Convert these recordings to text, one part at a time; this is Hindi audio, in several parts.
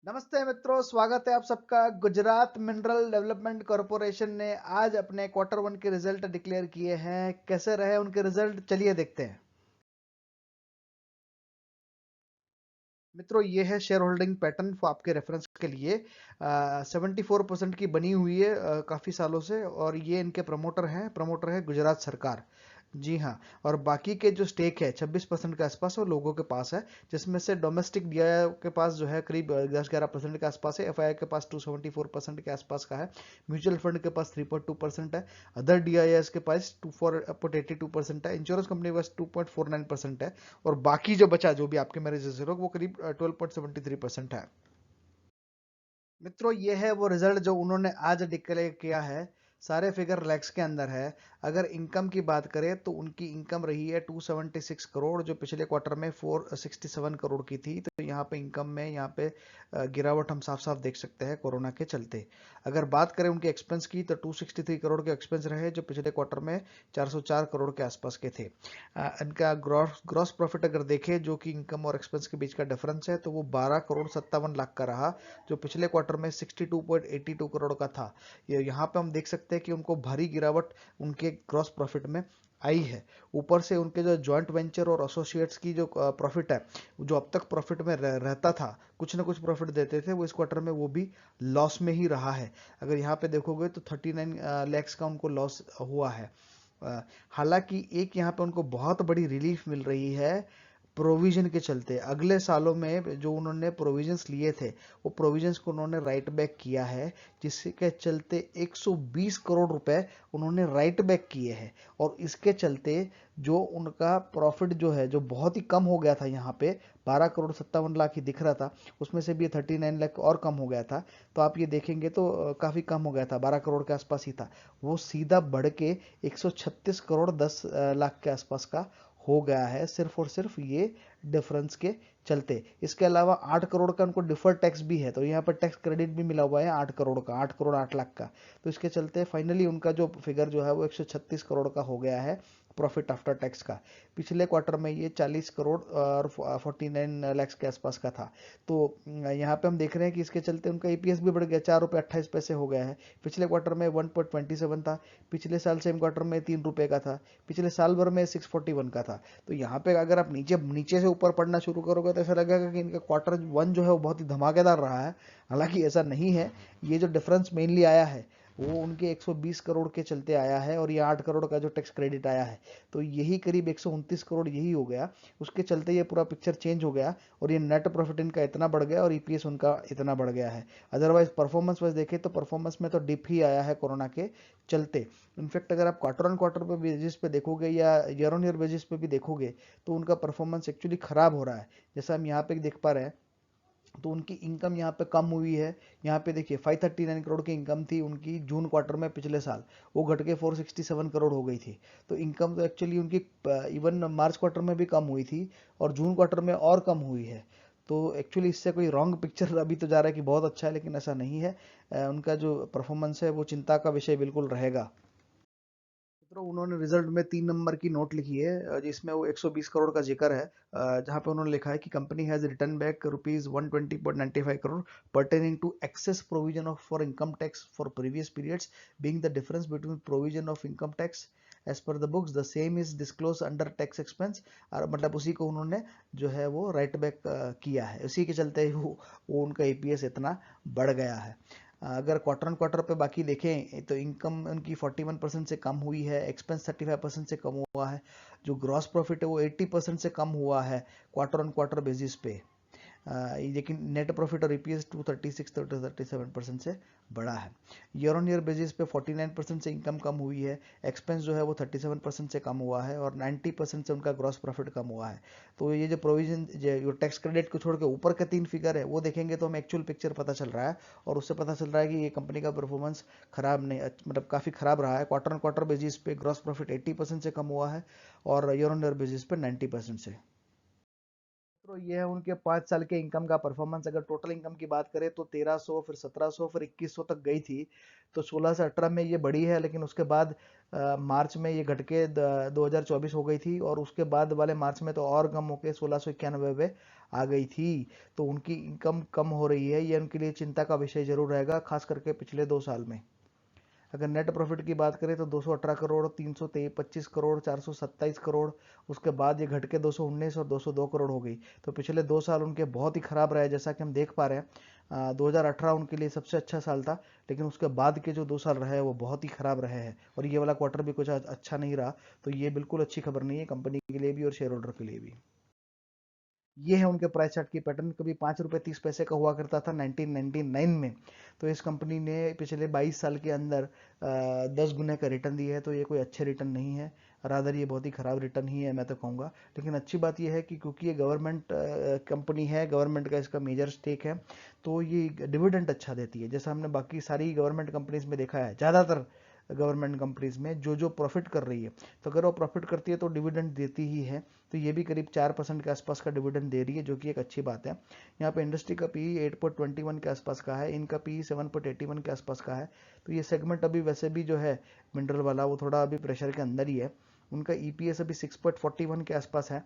नमस्ते मित्रों, स्वागत है आप सबका। गुजरात मिनरल डेवलपमेंट कॉरपोरेशन ने आज अपने क्वार्टर वन के रिजल्ट डिक्लेयर किए हैं। कैसे रहे उनके रिजल्ट, चलिए देखते हैं। मित्रों, ये है शेयर होल्डिंग पैटर्न आपके रेफरेंस के लिए। 74% की बनी हुई है काफ़ी सालों से, और ये इनके प्रमोटर है गुजरात सरकार। जी हाँ। और बाकी के जो स्टेक है 26% के आसपास वो लोगों के पास है, जिसमें से डोमेस्टिक डीआईआई के पास जो है करीब 10-11% के आसपास है। एफआईआई के पास 274% के आसपास का है। म्यूचुअल फंड के पास 3.2% है। अदर डीआईआईस के पास 2.82% है। इंश्योरेंस कंपनी के पास 2.49% है। और बाकी जो बचा, जो भी आपके मेरे जैसे लोग, वो करीब 12.73% है। मित्रों, ये है वो रिजल्ट जो उन्होंने आज डिक्लेयर किया है। सारे फिगर लैक्स के अंदर है। अगर इनकम की बात करें तो उनकी इनकम रही है 276 करोड़, जो पिछले क्वार्टर में 467 करोड़ की थी। तो यहाँ पे इनकम में गिरावट हम साफ साफ देख सकते हैं कोरोना के चलते। अगर बात करें उनके एक्सपेंस की, तो 263 करोड़ के एक्सपेंस रहे, जो पिछले क्वार्टर में 404 करोड़ के आसपास के थे। इनका ग्रॉस प्रॉफिट अगर देखें, जो कि इनकम और एक्सपेंस के बीच का डिफरेंस है, तो वो 12 करोड़ 57 लाख का रहा, जो पिछले क्वार्टर में 62.82 करोड़ का था। ये यहाँ पे हम देख सकते हैं कि उनको भारी गिरावट उनके ग्रॉस प्रॉफिट में आई है। ऊपर से उनके जो जॉइंट वेंचर और एसोसिएट्स की जो प्रॉफिट है, जो अब तक प्रॉफिट में रहता था, कुछ ना कुछ प्रॉफिट देते थे, वो इस क्वार्टर में वो भी लॉस में ही रहा है। अगर यहाँ पे देखोगे तो 39 लैक्स का उनको लॉस हुआ है। हालांकि एक यहाँ पे उनको बहुत बड़ी रिलीफ मिल रही है प्रोविजन के चलते। अगले सालों में जो उन्होंने प्रोविजंस लिए थे, वो प्रोविजंस को उन्होंने राइट बैक किया है, जिसके चलते 120 करोड़ रुपए उन्होंने राइट बैक किए हैं। और इसके चलते जो उनका प्रॉफिट जो है, जो बहुत ही कम हो गया था, यहाँ पे 12 करोड़ 57 लाख ही दिख रहा था, उसमें से भी 39 लाख और कम हो गया था। तो आप ये देखेंगे तो काफ़ी कम हो गया था, 12 करोड़ के आसपास ही था। वो सीधा बढ़ के 136 करोड़ 10 लाख के आसपास का हो गया है, सिर्फ और सिर्फ ये डिफरेंस के चलते। इसके अलावा 8 करोड़ का उनको डिफर्ड टैक्स भी है, तो यहाँ पर टैक्स क्रेडिट भी मिला हुआ है 8 करोड़ का, 8 करोड़ 8 लाख का। तो इसके चलते फाइनली उनका जो फिगर जो है वो 136 करोड़ का हो गया है प्रॉफिट आफ्टर टैक्स का। पिछले क्वार्टर में ये 40 करोड़ और 49 लाख के आसपास का था। तो यहाँ पे हम देख रहे हैं कि इसके चलते उनका ईपीएस भी बढ़ गया, 4 रुपये 28 पैसे हो गया है। पिछले क्वार्टर में 1.27 था, पिछले साल सेम क्वार्टर में 3 रुपये का था, पिछले साल भर में 641 का था। तो यहाँ पे अगर आप नीचे नीचे से ऊपर पढ़ना शुरू करोगे तो ऐसा लगेगा कि इनका क्वार्टर वन जो है वो बहुत ही धमाकेदार रहा है। हालांकि ऐसा नहीं है। ये जो डिफरेंस मेनली आया है, वो उनके 120 करोड़ के चलते आया है, और ये 8 करोड़ का जो टैक्स क्रेडिट आया है, तो यही करीब 129 करोड़ यही हो गया। उसके चलते ये पूरा पिक्चर चेंज हो गया, और ये नेट प्रॉफिट इनका इतना बढ़ गया और ईपीएस उनका इतना बढ़ गया है। अदरवाइज परफॉर्मेंस वाइज देखें तो परफॉर्मेंस में तो डिप ही आया है कोरोना के चलते। इनफैक्ट अगर आप क्वार्टर ऑन क्वार्टर पे बेसिस पे देखोगे या ईयर ऑन ईयर बेसिस पे भी देखोगे, तो उनका परफॉर्मेंस एक्चुअली खराब हो रहा है। जैसा हम यहाँ पे देख पा रहे हैं, तो उनकी इनकम यहाँ पे कम हुई है। यहाँ पे देखिए 539 करोड़ की इनकम थी उनकी जून क्वार्टर में पिछले साल, वो घट के 467 करोड़ हो गई थी। तो इनकम तो एक्चुअली उनकी इवन मार्च क्वार्टर में भी कम हुई थी, और जून क्वार्टर में और कम हुई है। तो एक्चुअली इससे कोई रॉन्ग पिक्चर अभी तो जा रहा है कि बहुत अच्छा है, लेकिन ऐसा नहीं है। उनका जो परफॉर्मेंस है वो चिंता का विषय बिल्कुल रहेगा। मित्रों, उन्होंने रिजल्ट में 3 नंबर की नोट लिखी है, जिसमें वो 120 करोड़ का जिक्र है, जहां पे उन्होंने लिखा है कि company has return back rupees 120.95 crore pertaining to excess provision of for income tax for previous periods, being the difference between provision of income tax as per the books the same is disclosed under tax expense। और मतलब उसी को उन्होंने जो है वो राइट बैक किया है, उसी के चलते वो उनका ईपीएस इतना बढ़ गया है। अगर क्वार्टर ऑन क्वार्टर पे बाकी देखें तो इनकम उनकी 41% से कम हुई है, एक्सपेंस 35% से कम हुआ है, जो ग्रॉस प्रॉफिट है वो 80% से कम हुआ है क्वार्टर ऑन क्वार्टर बेसिस पे। लेकिन नेट प्रॉफिट और ईपीएस 236-37% से बड़ा है। ईयर ऑन ईयर बेसिस पे 49% से इनकम कम हुई है, एक्सपेंस जो है वो 37% से कम हुआ है, और 90% से उनका ग्रॉस प्रॉफिट कम हुआ है। तो ये जो प्रोविजन जो टैक्स क्रेडिट को छोड़ के ऊपर के 3 फिगर है वो देखेंगे तो हमें एक्चुअल पिक्चर पता चल रहा है, और उससे पता चल रहा है कि ये कंपनी का परफॉर्मेंस खराब नहीं, मतलब काफ़ी खराब रहा है। क्वार्टर ऑन क्वार्टर बेसिस पे ग्रॉस प्रॉफिट 80% से कम हुआ है, और ईयर ऑन ईयर बेसिस पे 90% से। तो ये है उनके 5 साल के इनकम का परफॉर्मेंस। अगर टोटल इनकम की बात करें तो 1300, फिर 1700, फिर 2100 तक गई थी। तो 16 से 18 में ये बढ़ी है, लेकिन उसके बाद मार्च में ये घट के 2024 हो गई थी, और उसके बाद वाले मार्च में तो और कम होके 1691 पे आ गई थी। तो उनकी इनकम कम हो रही है, ये उनके लिए चिंता का विषय जरूर रहेगा, खास करके पिछले 2 साल में। अगर नेट प्रॉफिट की बात करें तो 218 करोड़, 325 करोड़, 427 करोड़, उसके बाद ये घट के 219 और 202 करोड़ हो गई। तो पिछले 2 साल उनके बहुत ही खराब रहे, जैसा कि हम देख पा रहे हैं। 2018 उनके लिए सबसे अच्छा साल था, लेकिन उसके बाद के जो 2 साल रहे हैं वो बहुत ही खराब रहे हैं, और ये वाला क्वार्टर भी कुछ अच्छा नहीं रहा। तो ये बिल्कुल अच्छी खबर नहीं है कंपनी के लिए भी और शेयर होल्डर के लिए भी। ये है उनके प्राइस चार्ट की पैटर्न। कभी 5 रुपये 30 पैसे का हुआ करता था 1999 में। तो इस कंपनी ने पिछले 22 साल के अंदर 10 गुने का रिटर्न दिया है। तो ये कोई अच्छे रिटर्न नहीं है, रादर ये बहुत ही खराब रिटर्न ही है मैं तो कहूँगा। लेकिन अच्छी बात यह है कि क्योंकि ये गवर्नमेंट कंपनी है, गवर्नमेंट का इसका मेजर स्टेक है, तो ये डिविडेंड अच्छा देती है। जैसा हमने बाकी सारी गवर्नमेंट कंपनीज में देखा है, ज़्यादातर गवर्नमेंट कंपनीज में जो जो प्रॉफिट कर रही है, तो अगर वो प्रॉफिट करती है तो डिविडेंड देती ही है। तो ये भी करीब 4% के आसपास का डिविडेंड दे रही है, जो कि एक अच्छी बात है। यहाँ पे इंडस्ट्री का पी 8.21 के आसपास का है, इनका पी 7.81 के आसपास का है। तो ये सेगमेंट अभी वैसे भी जो है मिनरल वाला, वो थोड़ा अभी प्रेशर के अंदर ही है। उनका ईपीएस अभी 6.41 के आसपास है।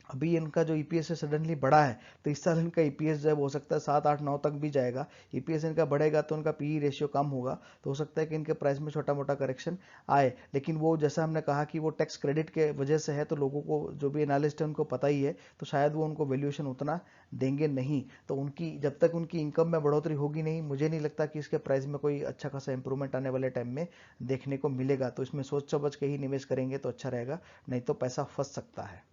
अभी इनका जो ईपीएस है सडनली बढ़ा है, तो इस साल इनका ईपीएस जो है हो सकता है 7 8 9 तक भी जाएगा। ईपीएस इनका बढ़ेगा तो उनका पीई रेशियो कम होगा, तो हो सकता है कि इनके प्राइस में छोटा मोटा करेक्शन आए। लेकिन वो जैसा हमने कहा कि वो टैक्स क्रेडिट के वजह से है, तो लोगों को जो भी एनालिस्ट है उनको पता ही है, तो शायद वो उनको वैल्यूएशन उतना देंगे नहीं। तो उनकी जब तक उनकी इनकम में बढ़ोतरी होगी नहीं, मुझे नहीं लगता कि इसके प्राइस में कोई अच्छा खासा इंप्रूवमेंट आने वाले टाइम में देखने को मिलेगा। तो इसमें सोच समझ के ही निवेश करेंगे तो अच्छा रहेगा, नहीं तो पैसा फंस सकता है।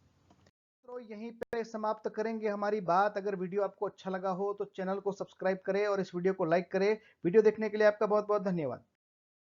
तो यहीं पे समाप्त करेंगे हमारी बात। अगर वीडियो आपको अच्छा लगा हो तो चैनल को सब्सक्राइब करें और इस वीडियो को लाइक करें। वीडियो देखने के लिए आपका बहुत बहुत धन्यवाद।